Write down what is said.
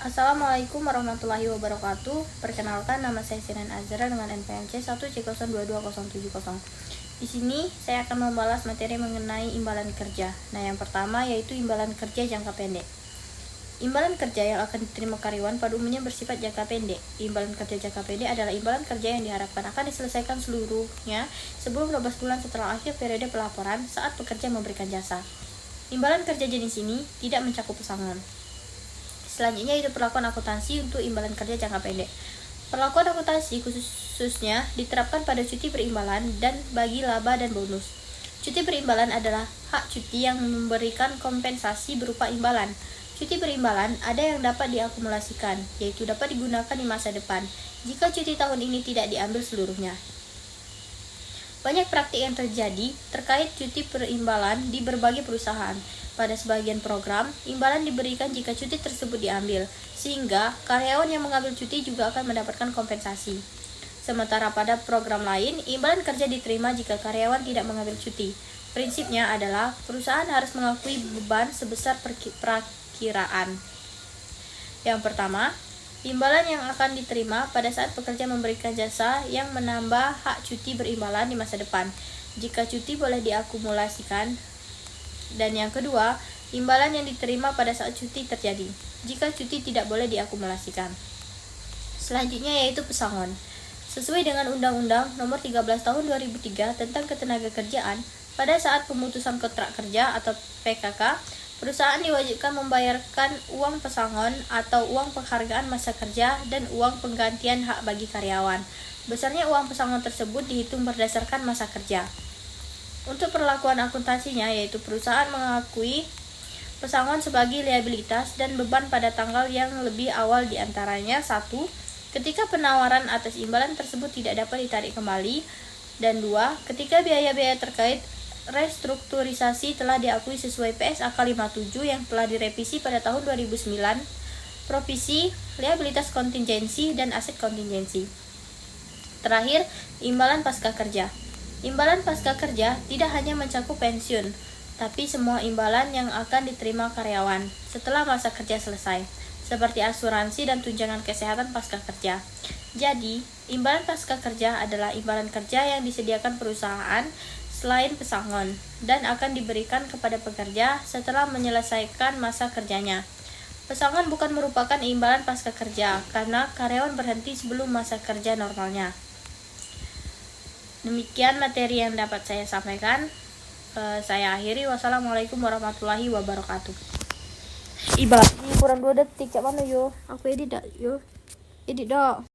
Assalamualaikum warahmatullahi wabarakatuh. Perkenalkan, nama saya Sinan Azra dengan NPMC 1C022070. Di sini saya akan membahas materi mengenai imbalan kerja. Nah, yang pertama yaitu imbalan kerja jangka pendek. Imbalan kerja yang akan diterima karyawan pada umumnya bersifat jangka pendek. Imbalan kerja jangka pendek adalah imbalan kerja yang diharapkan akan diselesaikan seluruhnya sebelum 12 bulan setelah akhir periode pelaporan saat pekerja memberikan jasa. Imbalan kerja jenis ini tidak mencakup pesangon. Selanjutnya itu perlakuan akuntansi untuk imbalan kerja jangka pendek. Perlakuan akuntansi khususnya diterapkan pada cuti berimbalan dan bagi laba dan bonus. Cuti berimbalan adalah hak cuti yang memberikan kompensasi berupa imbalan. Cuti berimbalan ada yang dapat diakumulasikan, yaitu dapat digunakan di masa depan jika cuti tahun ini tidak diambil seluruhnya. Banyak praktik yang terjadi terkait cuti berimbalan di berbagai perusahaan. Pada sebagian program, imbalan diberikan jika cuti tersebut diambil, sehingga karyawan yang mengambil cuti juga akan mendapatkan kompensasi. Sementara pada program lain, imbalan kerja diterima jika karyawan tidak mengambil cuti. Prinsipnya adalah perusahaan harus mengakui beban sebesar perakiraan. Yang pertama, imbalan yang akan diterima pada saat pekerja memberikan jasa yang menambah hak cuti berimbalan di masa depan, jika cuti boleh diakumulasikan. Dan yang kedua, imbalan yang diterima pada saat cuti terjadi, jika cuti tidak boleh diakumulasikan. Selanjutnya yaitu pesangon. Sesuai dengan Undang-Undang Nomor 13 Tahun 2003 tentang Ketenagakerjaan, pada saat pemutusan kontrak kerja atau PKK, perusahaan diwajibkan membayarkan uang pesangon atau uang penghargaan masa kerja dan uang penggantian hak bagi karyawan. Besarnya uang pesangon tersebut dihitung berdasarkan masa kerja. Untuk perlakuan akuntansinya, yaitu perusahaan mengakui pesangon sebagai liabilitas dan beban pada tanggal yang lebih awal diantaranya 1. Ketika penawaran atas imbalan tersebut tidak dapat ditarik kembali, dan 2. Ketika biaya-biaya terkait restrukturisasi telah diakui sesuai PSAK 57 yang telah direvisi pada tahun 2009, provisi, liabilitas kontingensi, dan aset kontingensi. Terakhir, imbalan pasca kerja. Imbalan pasca kerja tidak hanya mencakup pensiun, tapi semua imbalan yang akan diterima karyawan setelah masa kerja selesai, seperti asuransi dan tunjangan kesehatan pasca kerja. Jadi, imbalan pasca kerja adalah imbalan kerja yang disediakan perusahaan selain pesangon dan akan diberikan kepada pekerja setelah menyelesaikan masa kerjanya. Pesangon bukan merupakan imbalan pasca kerja karena karyawan berhenti sebelum masa kerja normalnya. Demikian materi yang dapat saya sampaikan. Saya akhiri. Wassalamualaikum warahmatullahi wabarakatuh. Ibarat kurang 2 detik, cak mana yo? Aku edit dak yo? Edit dak.